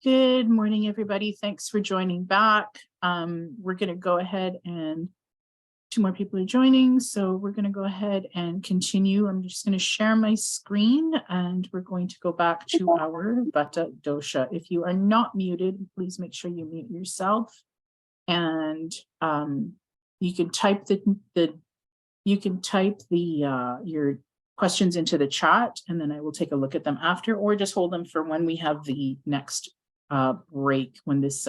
Good morning, everybody. Thanks for joining back. We're going to go ahead and two more people are joining. So we're going to go ahead and continue. I'm just going to share my screen and we're going to go back to our Vata dosha. If you are not muted, please make sure you mute yourself. And you can type your questions into the chat, and then I will take a look at them after, or just hold them for when we have the next break, when this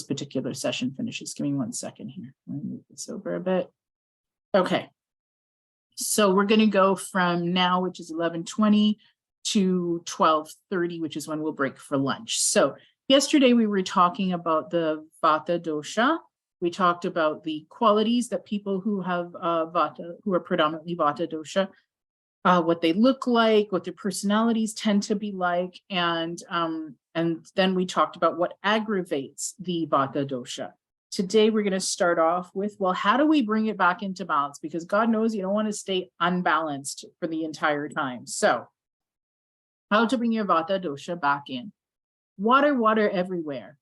particular session finishes. Give me 1 second here. Let me move this over a bit. Okay. So we're going to go from now, which is 11:20, to 12:30, which is when we'll break for lunch. So yesterday we were talking about the Vata dosha. We talked about the qualities that people who have Vata, who are predominantly Vata dosha, what they look like, what their personalities tend to be like, and then we talked about what aggravates the Vata dosha. Today we're going to start off with, well, how do we bring it back into balance? Because God knows you don't want to stay unbalanced for the entire time. So how to bring your Vata dosha back in. Water everywhere.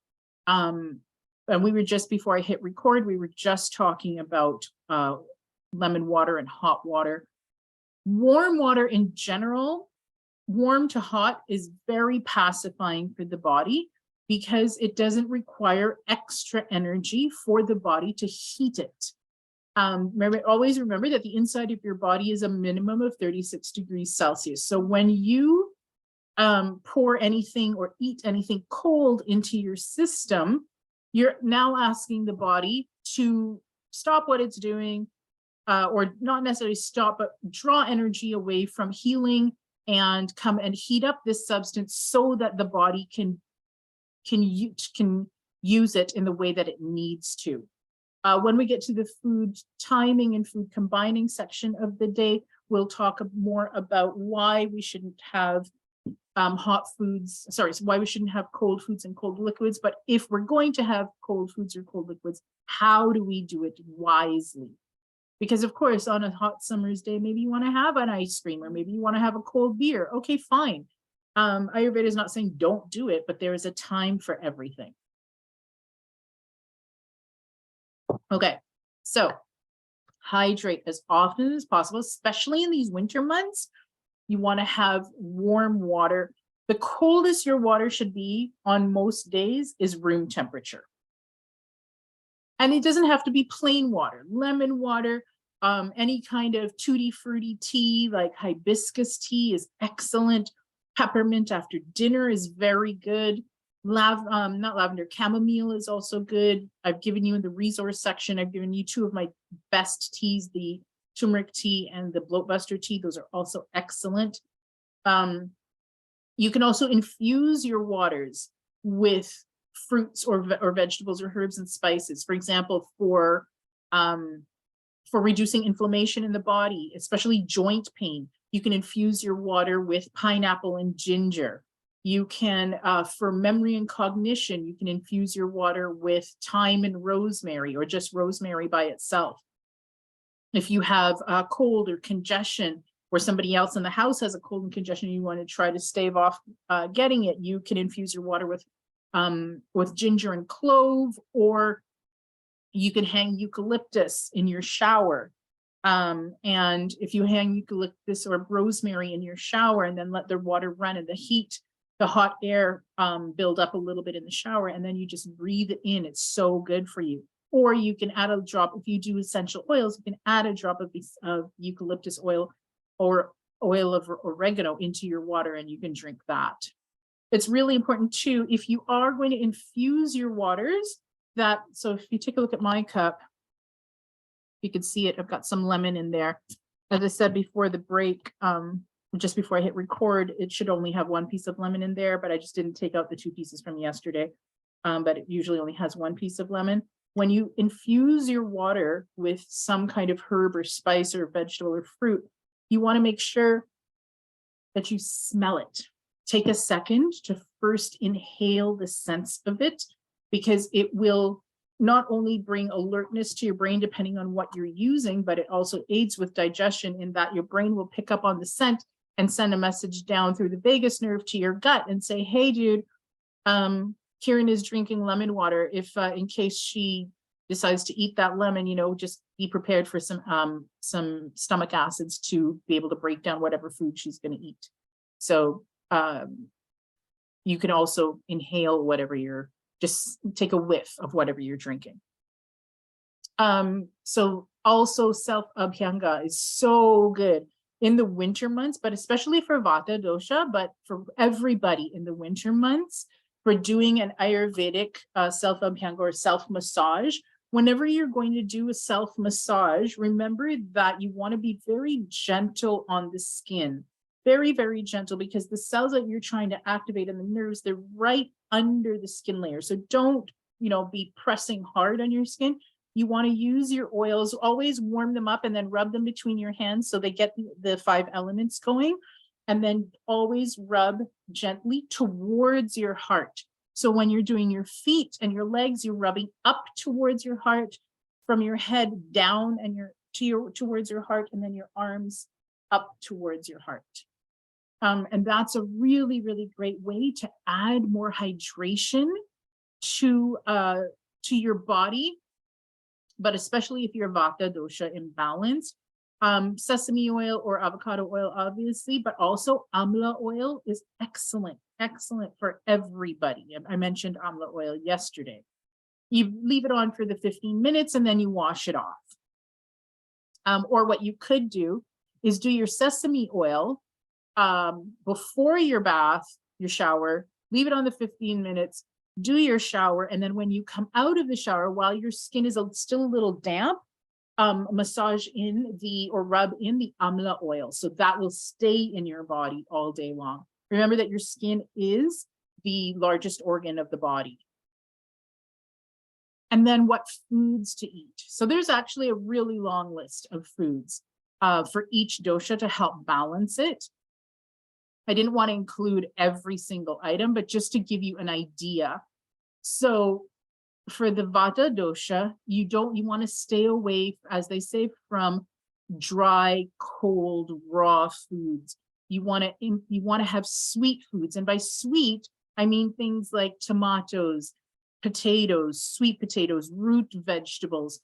And we were just, before I hit record, we were just talking about lemon water and hot water. Warm water in general, warm to hot, is very pacifying for the body because it doesn't require extra energy for the body to heat it. Always remember that the inside of your body is a minimum of 36 degrees Celsius. So when you pour anything or eat anything cold into your system, you're now asking the body to stop what it's doing, or not necessarily stop, but draw energy away from healing and come and heat up this substance so that the body can use it in the way that it needs to. When we get to the food timing and food combining section of the day, we'll talk more about why we shouldn't have why we shouldn't have cold foods and cold liquids. But if we're going to have cold foods or cold liquids, how do we do it wisely? Because of course, on a hot summer's day, maybe you want to have an ice cream, or maybe you want to have a cold beer. Okay, fine. Ayurveda is not saying don't do it, but there is a time for everything. Okay, so hydrate as often as possible, especially in these winter months. You want to have warm water. The coldest your water should be on most days is room temperature. And it doesn't have to be plain water. Lemon water, any kind of tutti frutti tea like hibiscus tea is excellent. Peppermint after dinner is very good. Not lavender, chamomile is also good. I've given you in the resource section, I've given you two of my best teas, the turmeric tea and the bloatbuster tea. Those are also excellent. You can also infuse your waters with fruits or vegetables or herbs and spices. For example, for reducing inflammation in the body, especially joint pain, you can infuse your water with pineapple and ginger. You can, for memory and cognition, you can infuse your water with thyme and rosemary, or just rosemary by itself. If you have a cold or congestion, or somebody else in the house has a cold and congestion, and you want to try to stave off getting it, you can infuse your water with ginger and clove, or you can hang eucalyptus in your shower. And if you hang eucalyptus or rosemary in your shower and then let the water run and the hot air build up a little bit in the shower, and then you just breathe it in, it's so good for you. Or you can add a drop, if you do essential oils, you can add a drop of eucalyptus oil or oil of oregano into your water, and you can drink that. It's really important too, if you are going to infuse your waters, so if you take a look at my cup, you can see it, I've got some lemon in there. As I said before the break, just before I hit record, it should only have one piece of lemon in there, but I just didn't take out the two pieces from yesterday. But it usually only has one piece of lemon. When you infuse your water with some kind of herb or spice or vegetable or fruit, you want to make sure that you smell it. Take a second to first inhale the sense of it, because it will not only bring alertness to your brain depending on what you're using, but it also aids with digestion, in that your brain will pick up on the scent and send a message down through the vagus nerve to your gut and say, hey, dude, Kieran is drinking lemon water. If in case she decides to eat that lemon, just be prepared for some stomach acids to be able to break down whatever food she's going to eat. So you can also inhale whatever just take a whiff of whatever you're drinking. So also self-abhyanga is so good in the winter months, but especially for Vata dosha, but for everybody in the winter months, for doing an Ayurvedic self-abhyanga or self-massage. Whenever you're going to do a self-massage, remember that you want to be very gentle on the skin. Very, very gentle, because the cells that you're trying to activate in the nerves, they're right under the skin layer. So don't, be pressing hard on your skin. You want to use your oils, always warm them up and then rub them between your hands so they get the 5 elements going. And then always rub gently towards your heart. So when you're doing your feet and your legs, you're rubbing up towards your heart, from your head down and towards your heart, and then your arms up towards your heart. And that's a really, really great way to add more hydration to your body, but especially if you're Vata dosha imbalanced. Sesame oil or avocado oil, obviously, but also amla oil is excellent for everybody. I mentioned amla oil yesterday. You leave it on for the 15 minutes and then you wash it off. Or what you could do is do your sesame oil before your bath, your shower, leave it on the 15 minutes, do your shower, and then when you come out of the shower, while your skin is still a little damp, massage or rub in the amla oil. So that will stay in your body all day long. Remember that your skin is the largest organ of the body. And then what foods to eat. So there's actually a really long list of foods for each dosha to help balance it. I didn't want to include every single item, but just to give you an idea. So for the Vata dosha, you want to stay away, as they say, from dry, cold, raw foods. You want to have sweet foods. And by sweet, I mean things like tomatoes, potatoes, sweet potatoes, root vegetables,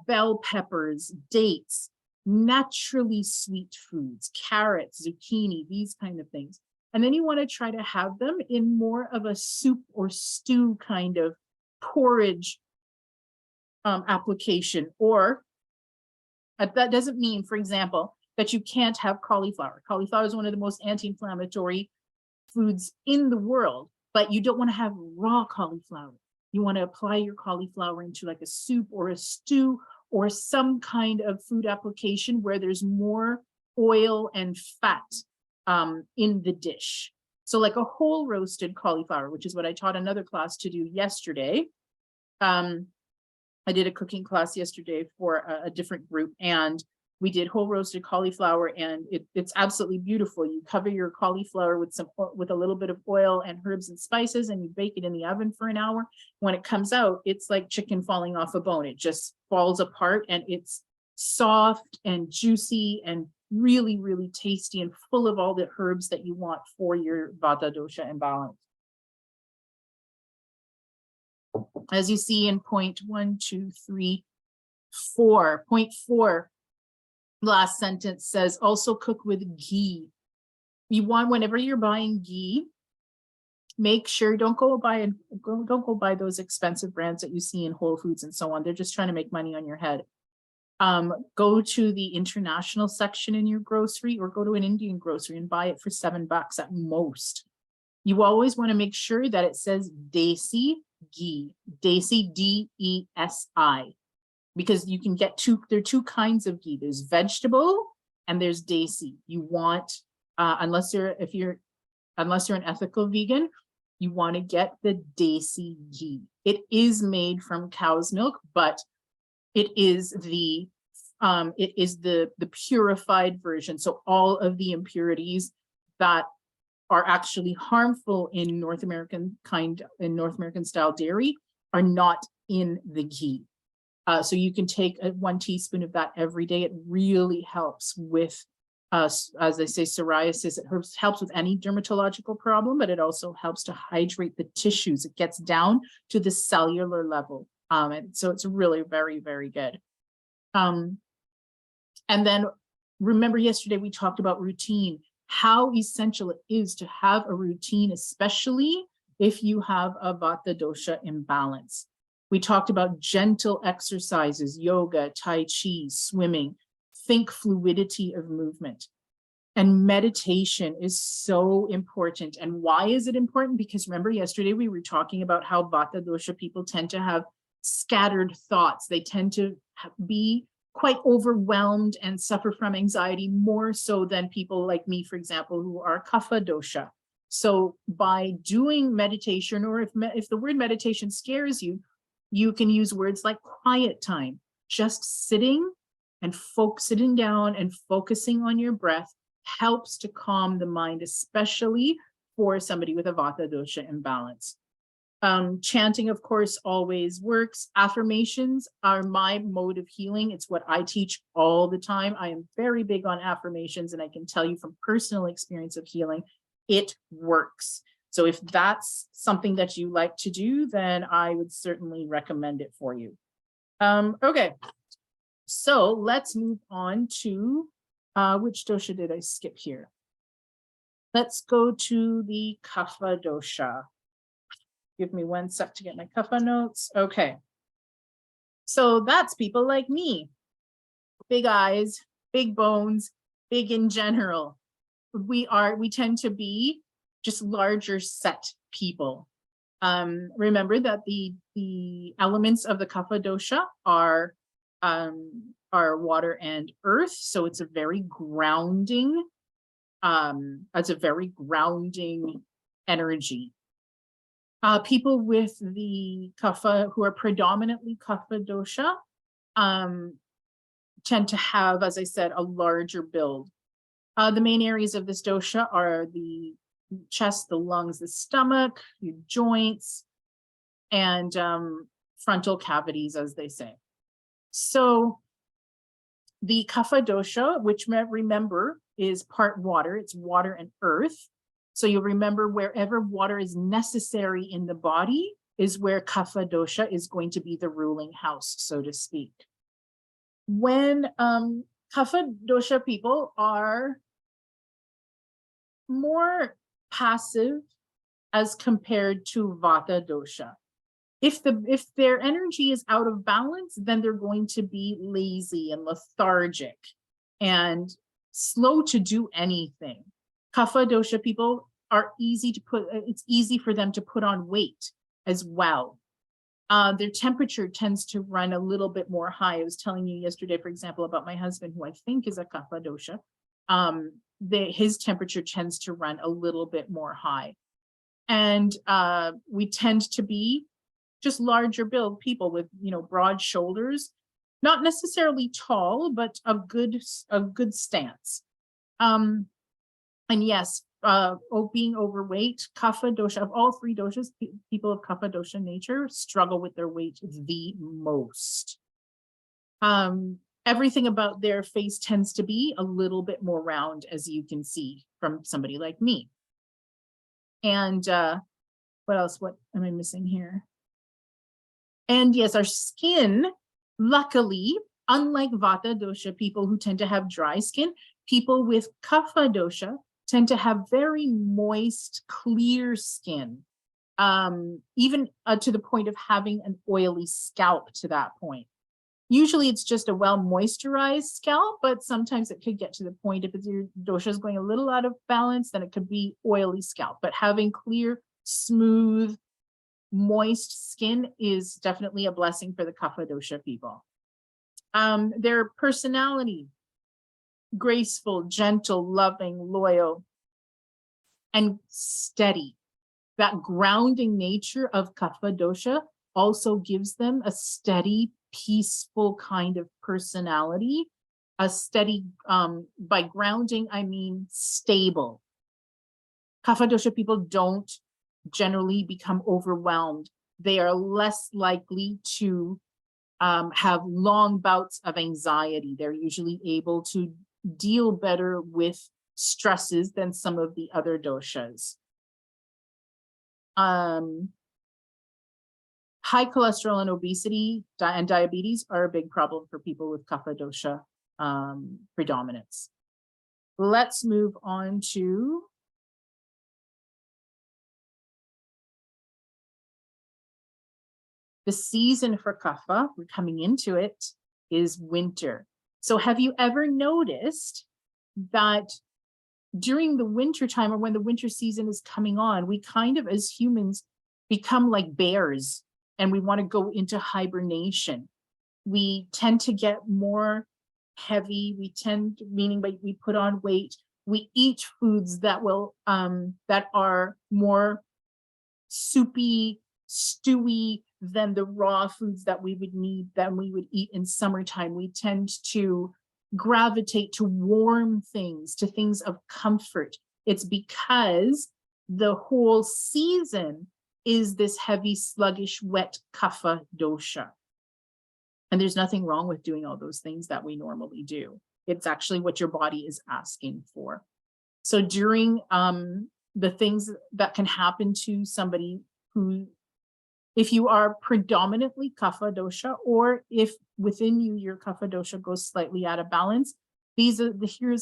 bell peppers, dates, naturally sweet foods, carrots, zucchini, these kind of things. And then you want to try to have them in more of a soup or stew kind of porridge application. Or that doesn't mean, for example, that you can't have cauliflower. Cauliflower is one of the most anti-inflammatory foods in the world, but you don't want to have raw cauliflower. You want to apply your cauliflower into like a soup or a stew or some kind of food application where there's more oil and fat in the dish. So like a whole roasted cauliflower, which is what I taught another class to do yesterday. I did a cooking class yesterday for a different group, and we did whole roasted cauliflower, and it's absolutely beautiful. You cover your cauliflower with a little bit of oil and herbs and spices, and you bake it in the oven for an hour. When it comes out, it's like chicken falling off a bone. It just falls apart, and it's soft and juicy and really, really tasty and full of all the herbs that you want for your Vata dosha imbalance. As you see in point 1, 2, 3, 4, point 4, last sentence says also cook with ghee. You want, whenever you're buying ghee, make sure don't go buy those expensive brands that you see in Whole Foods and so on. They're just trying to make money on your head. Go to the international section in your grocery, or go to an Indian grocery and buy it for $7 at most. You always want to make sure that it says Desi ghee, Desi, D-E-S-I, because you can get there are two kinds of ghee. There's vegetable and there's Desi. You want, unless you're an ethical vegan, you want to get the Desi ghee. It is made from cow's milk, but it is the purified version. So all of the impurities that are actually harmful in North American style dairy are not in the ghee. So you can take 1 teaspoon of that every day. It really helps with as they say, psoriasis, it helps with any dermatological problem, but it also helps to hydrate the tissues. It gets down to the cellular level. And so it's really very, very good. And then remember yesterday we talked about routine, how essential it is to have a routine, especially if you have a Vata dosha imbalance. We talked about gentle exercises, yoga, Tai Chi, swimming. Think fluidity of movement. And meditation is so important. And why is it important? Because remember yesterday we were talking about how Vata dosha people tend to have scattered thoughts. They tend to be quite overwhelmed and suffer from anxiety more so than people like me, for example, who are Kapha dosha. So by doing meditation, or if the word meditation scares you, you can use words like quiet time, just sitting down and focusing on your breath helps to calm the mind, especially for somebody with a Vata dosha imbalance. Chanting, of course, always works. Affirmations are my mode of healing. It's what I teach all the time. I am very big on affirmations, and I can tell you from personal experience of healing, it works. So if that's something that you like to do, then I would certainly recommend it for you. Okay. So let's move on to, which dosha did I skip here? Let's go to the Kapha dosha. Give me 1 sec to get my Kapha notes. Okay. So that's people like me. Big eyes, big bones, big in general. We tend to be just larger set people. Remember that the elements of the Kapha dosha are water and earth. So it's a very grounding, energy. People with the Kapha, who are predominantly Kapha dosha, tend to have, as I said, a larger build. The main areas of this dosha are the chest, the lungs, the stomach, your joints, and frontal cavities, as they say. So the Kapha dosha, which remember is part water, it's water and earth. So you'll remember wherever water is necessary in the body is where Kapha dosha is going to be the ruling house, so to speak. When Kapha dosha people are more passive as compared to Vata dosha. If their energy is out of balance, then they're going to be lazy and lethargic and slow to do anything. Kapha dosha people are it's easy for them to put on weight as well. Their temperature tends to run a little bit more high. I was telling you yesterday, for example, about my husband, who I think is a Kapha dosha. His temperature tends to run a little bit more high. And we tend to be just larger build people with, broad shoulders, not necessarily tall, but a good stance. And yes, being overweight, Kapha dosha, of all three doshas, people of Kapha dosha nature struggle with their weight the most. Everything about their face tends to be a little bit more round, as you can see from somebody like me. And what else? What am I missing here? And yes, our skin, luckily, unlike Vata dosha people who tend to have dry skin, people with Kapha dosha tend to have very moist, clear skin, even to the point of having an oily scalp to that point. Usually it's just a well-moisturized scalp, but sometimes it could get to the point, if your dosha is going a little out of balance, then it could be oily scalp. But having clear, smooth, moist skin is definitely a blessing for the Kapha dosha people. Their personality, graceful, gentle, loving, loyal, and steady. That grounding nature of Kapha dosha also gives them a steady, peaceful kind of personality. A steady, by grounding, I mean stable. Kapha dosha people don't generally become overwhelmed. They are less likely to have long bouts of anxiety. They're usually able to deal better with stresses than some of the other doshas. High cholesterol and obesity and diabetes are a big problem for people with kapha dosha predominance. Let's move on to the season for kapha. We're coming into it, is winter. So have you ever noticed that during the winter time, or when the winter season is coming on, we kind of, as humans, become like bears and we want to go into hibernation. We tend to get more heavy. We tend, meaning we put on weight. We eat foods that will that are more soupy, stewy than the raw foods that we would need, that we would eat in summertime. We tend to gravitate to warm things, to things of comfort. It's because the whole season is this heavy, sluggish, wet kapha dosha. And there's nothing wrong with doing all those things that we normally do. It's actually what your body is asking for. So during the things that can happen to somebody who, if you are predominantly kapha dosha, or if within you your kapha dosha goes slightly out of balance, here's a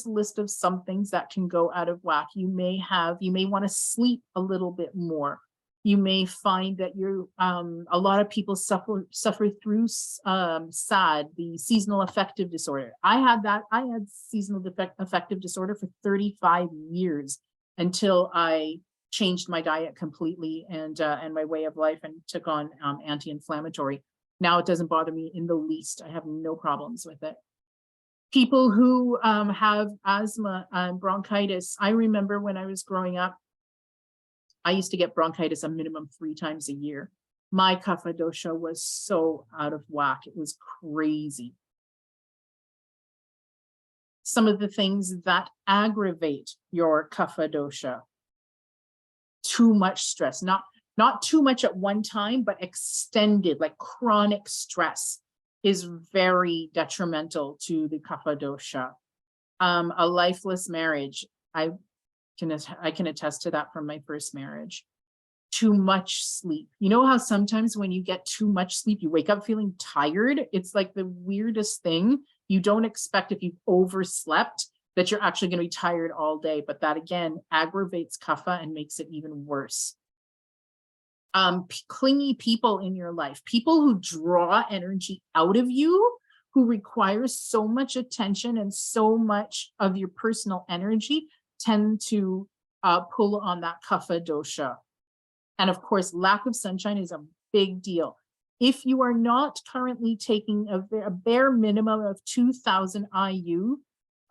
list of some things that can go out of whack. You may want to sleep a little bit more. You may find that a lot of people suffer through SAD, the seasonal affective disorder. I had seasonal affective disorder for 35 years until I changed my diet completely and my way of life and took on anti-inflammatory. Now it doesn't bother me in the least. I have no problems with it. People who have asthma and bronchitis. I remember when I was growing up, I used to get bronchitis a minimum 3 times a year. My kapha dosha was so out of whack. It was crazy. Some of the things that aggravate your kapha dosha: too much stress, not too much at one time, but extended, like chronic stress is very detrimental to the kapha dosha. A lifeless marriage. I can attest to that from my first marriage. Too much sleep. You know how sometimes when you get too much sleep, you wake up feeling tired? It's like the weirdest thing. You don't expect, if you've overslept, that you're actually going to be tired all day. But that again aggravates kapha and makes it even worse. Clingy people in your life, people who draw energy out of you, who require so much attention and so much of your personal energy, tend to pull on that kapha dosha. And of course, lack of sunshine is a big deal. If you are not currently taking a bare minimum of 2,000 IU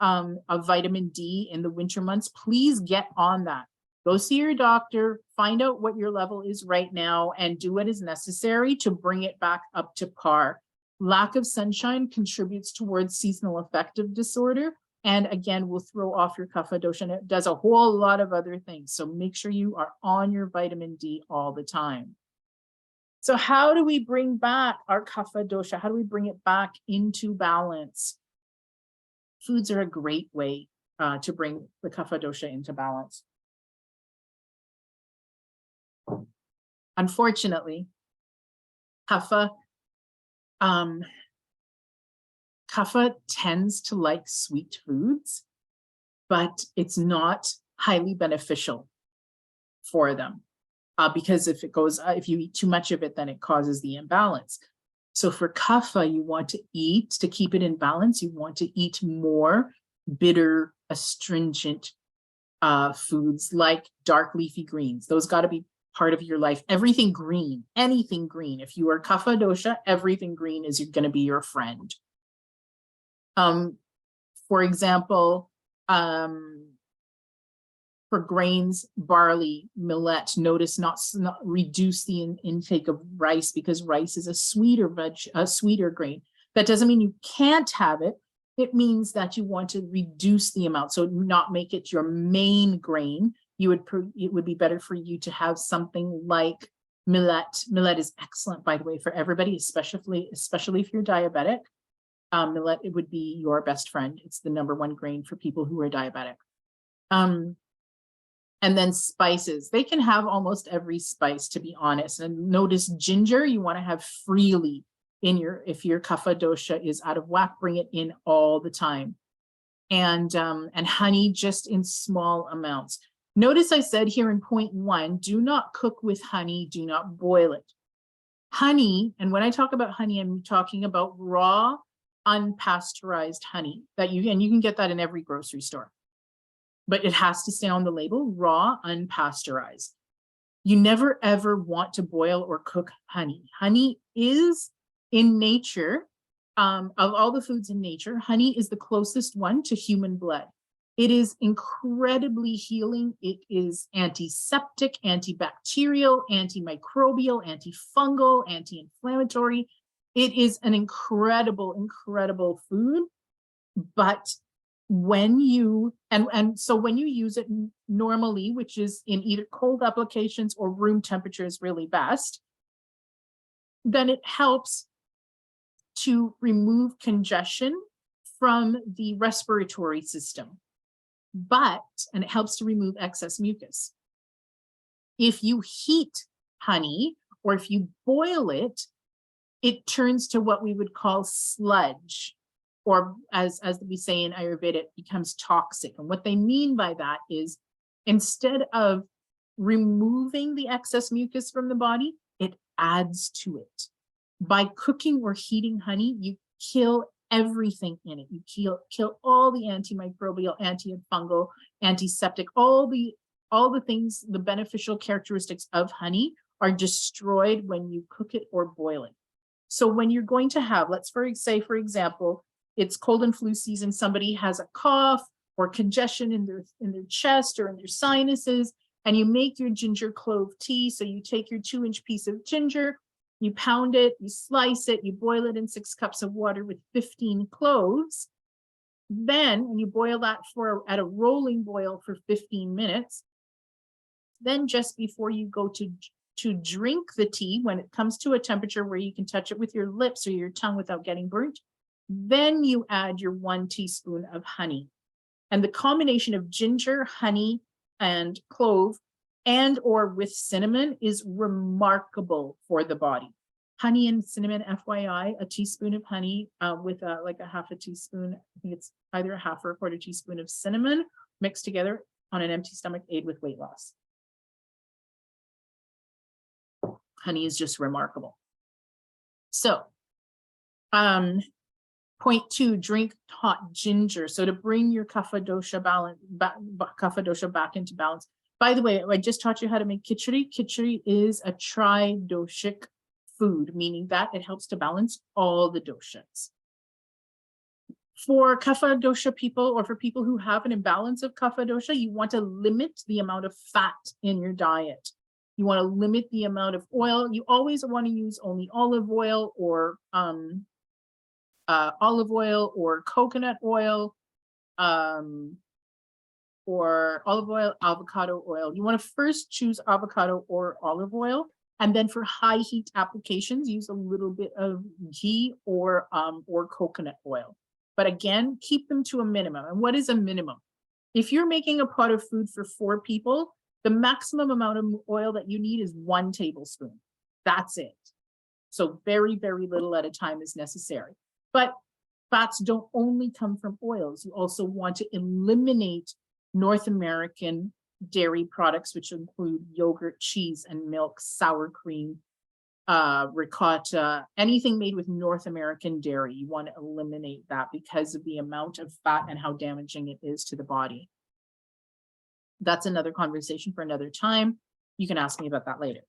of vitamin D in the winter months, please get on that. Go see your doctor, find out what your level is right now, and do what is necessary to bring it back up to par. Lack of sunshine contributes towards seasonal affective disorder, and again, will throw off your kapha dosha, and it does a whole lot of other things. So make sure you are on your vitamin D all the time. So how do we bring back our kapha dosha? How do we bring it back into balance? Foods are a great way to bring the kapha dosha into balance. Unfortunately, kapha tends to like sweet foods, but it's not highly beneficial for them because if you eat too much of it, then it causes the imbalance. So for kapha, you want to eat, to keep it in balance, you want to eat more bitter, astringent foods like dark leafy greens. Those got to be part of your life. Everything green, anything green. If you are kapha dosha, everything green is going to be your friend. For example, for grains, barley, millet, notice not reduce the intake of rice, because rice is a sweeter grain. That doesn't mean you can't have it. It means that you want to reduce the amount, so not make it your main grain. It would be better for you to have something like millet. Millet is excellent, by the way, for everybody, especially if you're diabetic. Millet, it would be your best friend. It's the #1 grain for people who are diabetic. And then spices. They can have almost every spice, to be honest. And notice ginger, you want to have freely in your, if your kapha dosha is out of whack, bring it in all the time. And honey just in small amounts. Notice I said here in point 1, do not cook with honey, do not boil it. Honey, and when I talk about honey, I'm talking about raw, unpasteurized honey that you can get that in every grocery store. But it has to stay on the label, raw, unpasteurized. You never ever want to boil or cook honey. Honey is in nature, of all the foods in nature, honey is the closest one to human blood. It is incredibly healing. It is antiseptic, antibacterial, antimicrobial, antifungal, anti-inflammatory. It is an incredible, incredible food. But when you, so when you use it normally, which is in either cold applications or room temperature is really best, then it helps to remove congestion from the respiratory system. And it helps to remove excess mucus. If you heat honey or if you boil it, it turns to what we would call sludge, or as we say in Ayurveda, it becomes toxic. And what they mean by that is instead of removing the excess mucus from the body, it adds to it. By cooking or heating honey, you kill everything in it. You kill all the antimicrobial, antifungal, antiseptic, all the things, the beneficial characteristics of honey are destroyed when you cook it or boil it. So when you're going to have, let's say, for example, it's cold and flu season, somebody has a cough or congestion in their chest or in their sinuses, and you make your ginger clove tea. So you take your 2-inch piece of ginger, you pound it, you slice it, you boil it in 6 cups of water with 15 cloves. Then, when you boil that at a rolling boil for 15 minutes, then just before you go to drink the tea, when it comes to a temperature where you can touch it with your lips or your tongue without getting burnt, then you add your 1 teaspoon of honey. And the combination of ginger, honey, and clove and or with cinnamon is remarkable for the body. Honey and cinnamon, FYI, a teaspoon of honey with like a half a teaspoon, I think it's either a half or a quarter teaspoon of cinnamon mixed together on an empty stomach aid with weight loss. Honey is just remarkable. So, point 2, drink hot ginger. So to bring your kapha dosha back into balance. By the way, I just taught you how to make khichdi. Khichdi is a tri-doshic food, meaning that it helps to balance all the doshas. For kapha dosha people, or for people who have an imbalance of kapha dosha, you want to limit the amount of fat in your diet. You want to limit the amount of oil. You always want to use only olive oil or coconut oil, or olive oil, avocado oil. You want to first choose avocado or olive oil, and then for high heat applications, use a little bit of ghee or coconut oil. But again, keep them to a minimum. And what is a minimum? If you're making a pot of food for 4 people, the maximum amount of oil that you need is 1 tablespoon. That's it. So very, very little at a time is necessary. But fats don't only come from oils. You also want to eliminate North American dairy products, which include yogurt, cheese, and milk, sour cream, ricotta, anything made with North American dairy. You want to eliminate that because of the amount of fat and how damaging it is to the body. That's another conversation for another time. You can ask me about that later.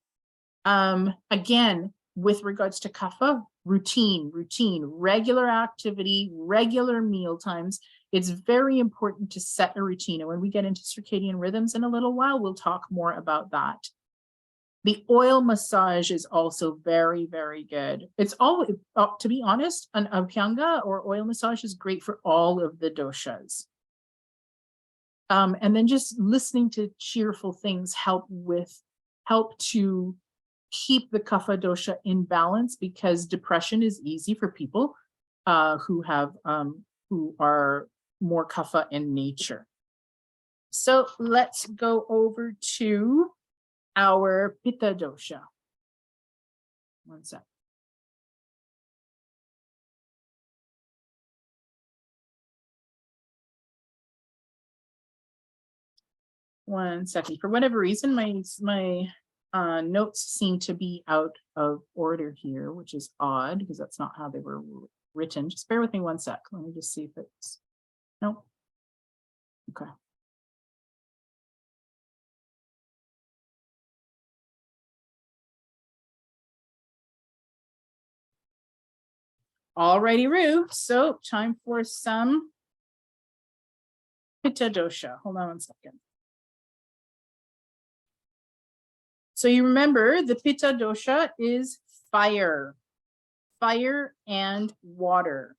Again, with regards to kapha, routine, regular activity, regular meal times. It's very important to set a routine. And when we get into circadian rhythms in a little while, we'll talk more about that. The oil massage is also very, very good. It's all, to be honest, an abhyanga or oil massage is great for all of the doshas. And then just listening to cheerful things help to keep the kapha dosha in balance, because depression is easy for people who are more kapha in nature. So let's go over to our pitta dosha. One sec. One second. For whatever reason, my notes seem to be out of order here, which is odd because that's not how they were written. Just bear with me one sec. Let me just see if it's, no. Okay. Alrighty, Roo. So time for some pitta dosha. Hold on one second. So you remember the pitta dosha is fire and water.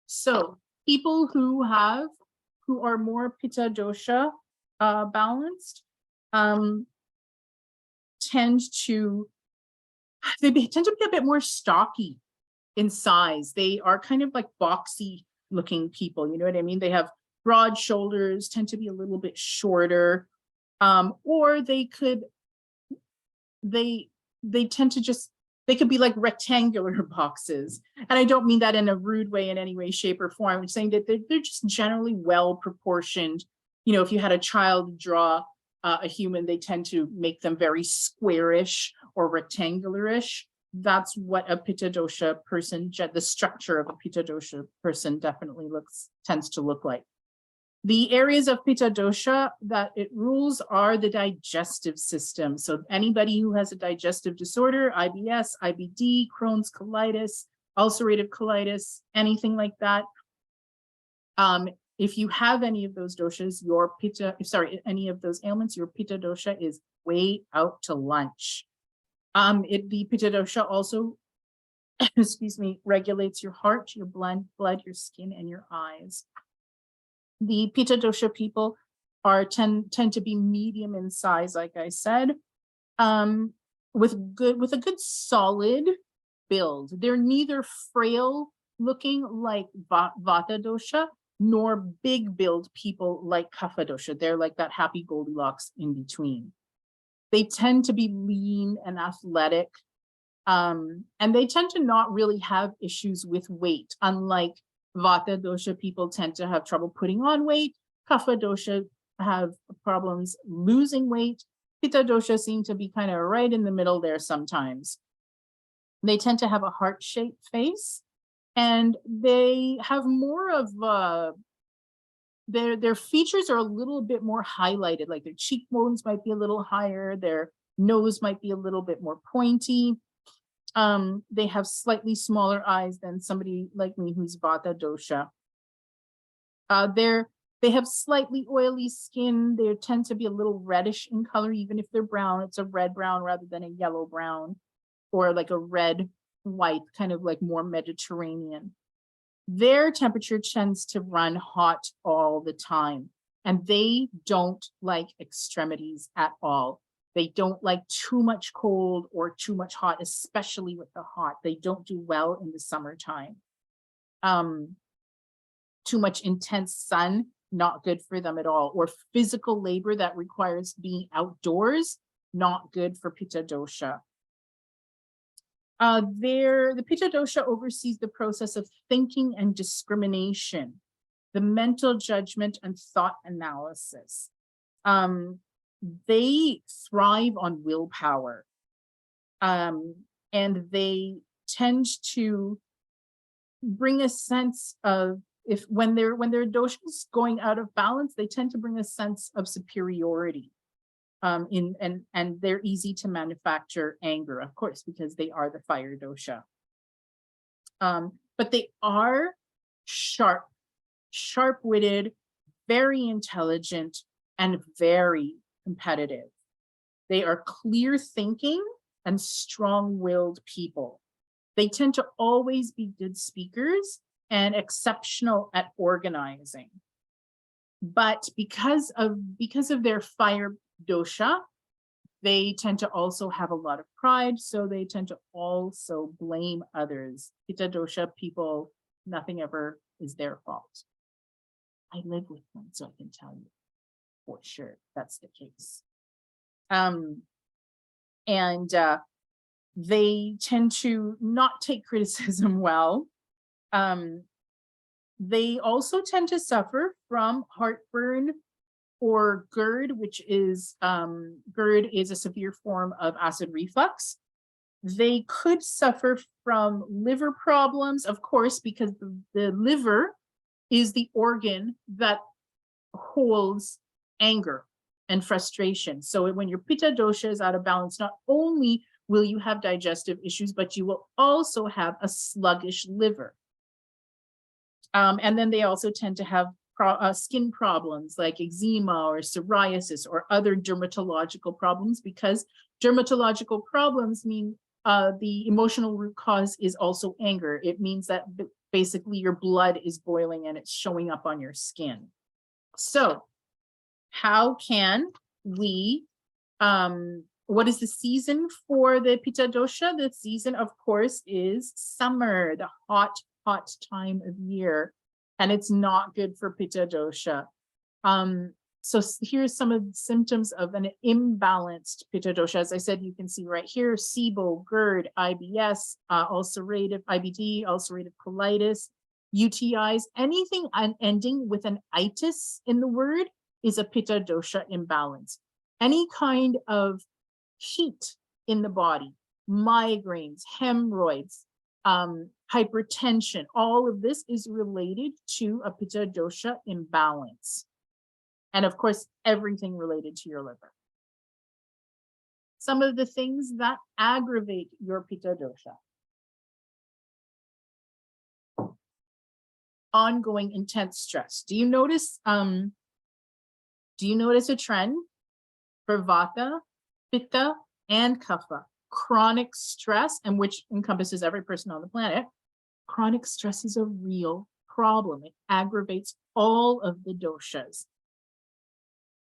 So people who are more pitta dosha balanced tend to be a bit more stocky in size. They are kind of like boxy looking people, you know what I mean? They have broad shoulders, tend to be a little bit shorter, or they could be like rectangular boxes. And I don't mean that in a rude way in any way, shape, or form. I'm saying that they're just generally well proportioned. You know, if you had a child draw a human, they tend to make them very squarish or rectangularish. That's what a pitta dosha person, the structure of a pitta dosha person definitely tends to look like. The areas of pitta dosha that it rules are the digestive system. So anybody who has a digestive disorder, IBS, IBD, Crohn's colitis, ulcerative colitis, anything like that. If you have any of those doshas, any of those ailments, your pitta dosha is way out to lunch. The pitta dosha also, excuse me, regulates your heart, your blood, your skin, and your eyes. The pitta dosha people tend to be medium in size, like I said, with a good solid build. They're neither frail looking like vata dosha, nor big build people like kapha dosha. They're like that happy Goldilocks in between. They tend to be lean and athletic, and they tend to not really have issues with weight, unlike vata dosha people tend to have trouble putting on weight. Kapha dosha have problems losing weight. Pitta dosha seem to be kind of right in the middle there sometimes. They tend to have a heart-shaped face, and they have more of their features are a little bit more highlighted, like their cheekbones might be a little higher, their nose might be a little bit more pointy. They have slightly smaller eyes than somebody like me who's vata dosha. They have slightly oily skin. They tend to be a little reddish in color, even if they're brown. It's a red brown rather than a yellow brown, or like a red white, kind of like more Mediterranean. Their temperature tends to run hot all the time, and they don't like extremities at all. They don't like too much cold or too much hot, especially with the hot. They don't do well in the summertime. Too much intense sun, not good for them at all. Or physical labor that requires being outdoors, not good for pitta dosha. The pitta dosha oversees the process of thinking and discrimination, the mental judgment and thought analysis. They thrive on willpower, and they tend to bring a sense of, when their dosha is going out of balance, they tend to bring a sense of superiority. And they're easy to manufacture anger, of course, because they are the fire dosha. But they are sharp-witted, very intelligent, and very competitive. They are clear thinking and strong-willed people. They tend to always be good speakers and exceptional at organizing. But because of their fire dosha, They tend to also have a lot of pride, so they tend to also blame others. Pitta dosha people, nothing ever is their fault. I live with them, so I can tell you for sure that's the case. They tend to not take criticism well. They also tend to suffer from heartburn or GERD, which is GERD is a severe form of acid reflux. They could suffer from liver problems, of course, because the liver is the organ that holds anger and frustration. So when your pitta dosha is out of balance, not only will you have digestive issues, but you will also have a sluggish liver. And then they also tend to have skin problems like eczema or psoriasis or other dermatological problems, because dermatological problems mean the emotional root cause is also anger. It means that basically your blood is boiling and it's showing up on your skin. So how can we, what is the season for the pitta dosha? The season, of course, is summer, the hot time of year, and it's not good for pitta dosha. So here's some of the symptoms of an imbalanced pitta dosha. As I said, you can see right here, SIBO, GERD, IBS, ulcerative IBD, ulcerative colitis, UTIs, anything ending with an itis in the word is a pitta dosha imbalance. Any kind of heat in the body, migraines, hemorrhoids, hypertension, all of this is related to a pitta dosha imbalance. And of course, everything related to your liver. Some of the things that aggravate your pitta dosha. Ongoing intense stress. Do you notice a trend for vata, pitta, and kapha? Chronic stress, and which encompasses every person on the planet. Chronic stress is a real problem. It aggravates all of the doshas.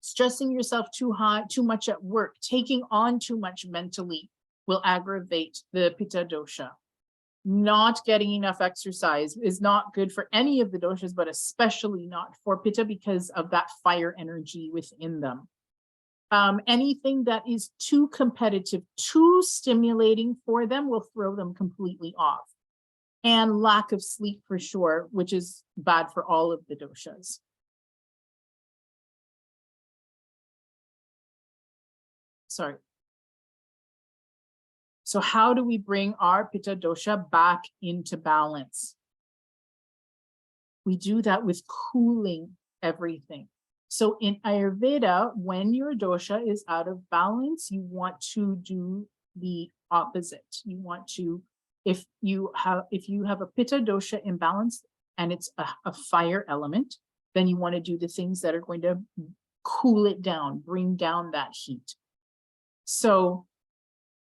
Stressing yourself too much at work, taking on too much mentally will aggravate the pitta dosha. Not getting enough exercise is not good for any of the doshas, but especially not for pitta because of that fire energy within them. Anything that is too competitive, too stimulating for them will throw them completely off. And lack of sleep for sure, which is bad for all of the doshas. Sorry. So how do we bring our pitta dosha back into balance? We do that with cooling everything. So in Ayurveda, when your dosha is out of balance, you want to do the opposite. You want to, if you have a pitta dosha imbalance and it's a fire element, then you want to do the things that are going to cool it down, bring down that heat. So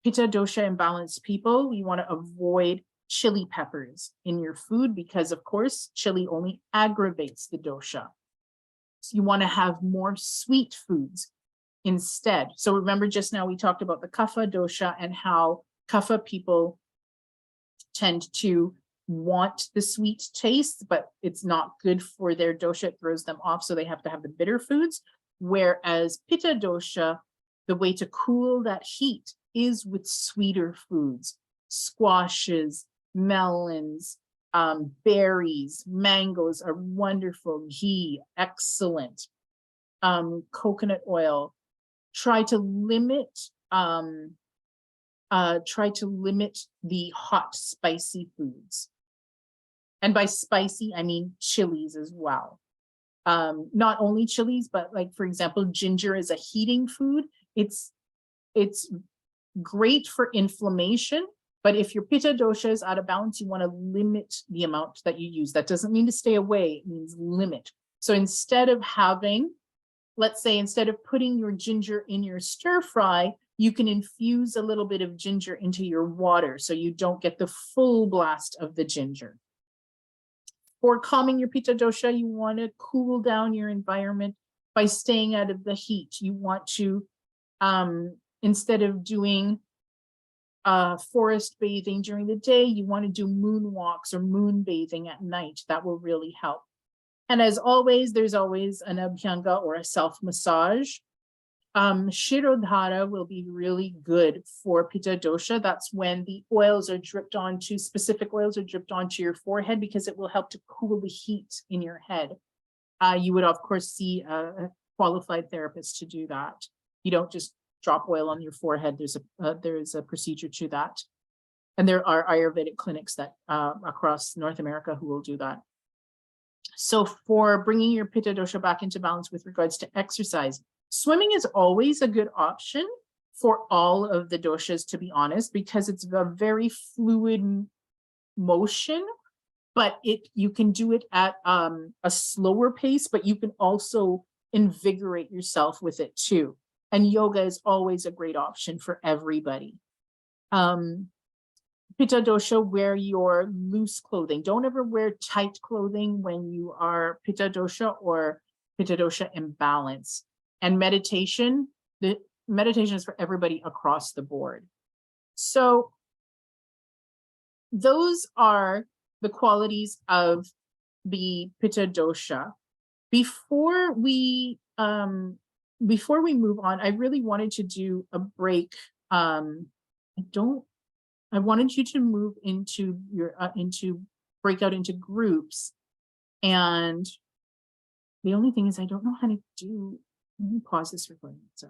pitta dosha imbalanced people, you want to avoid chili peppers in your food because, of course, chili only aggravates the dosha. So you want to have more sweet foods instead. So remember just now we talked about the kapha dosha and how kapha people tend to want the sweet taste, but it's not good for their dosha, it throws them off, so they have to have the bitter foods. Whereas pitta dosha, the way to cool that heat is with sweeter foods, squashes, melons, berries, mangoes are wonderful, ghee, excellent, coconut oil. Try to limit the hot, spicy foods. And by spicy, I mean chilies as well. Not only chilies, but like, for example, ginger is a heating food. It's great for inflammation, but if your pitta dosha is out of balance, you want to limit the amount that you use. That doesn't mean to stay away, it means limit. So instead of having, let's say, instead of putting your ginger in your stir fry, you can infuse a little bit of ginger into your water so you don't get the full blast of the ginger. For calming your pitta dosha, you want to cool down your environment by staying out of the heat. You want to, instead of doing forest bathing during the day, you want to do moonwalks or moon bathing at night. That will really help. And as always, there's always an abhyanga or a self-massage. Shirodhara will be really good for Pitta dosha. That's when the oils are dripped onto, specific oils are dripped onto your forehead, because it will help to cool the heat in your head. You would, of course, see a qualified therapist to do that. You don't just drop oil on your forehead. There's a procedure to that. And there are Ayurvedic clinics that across North America who will do that. So for bringing your Pitta dosha back into balance with regards to exercise, swimming is always a good option for all of the doshas, to be honest, because it's a very fluid motion, but you can do it at a slower pace, but you can also invigorate yourself with it too. And yoga is always a great option for everybody. Pitta dosha, wear your loose clothing. Don't ever wear tight clothing when you are Pitta dosha or Pitta dosha imbalance. And meditation, the meditation is for everybody across the board. So those are the qualities of the Pitta dosha. Before we move on, I really wanted to do a break. I wanted you to move into your break out into groups, and the only thing is I don't know how to do. Let me pause this recording. So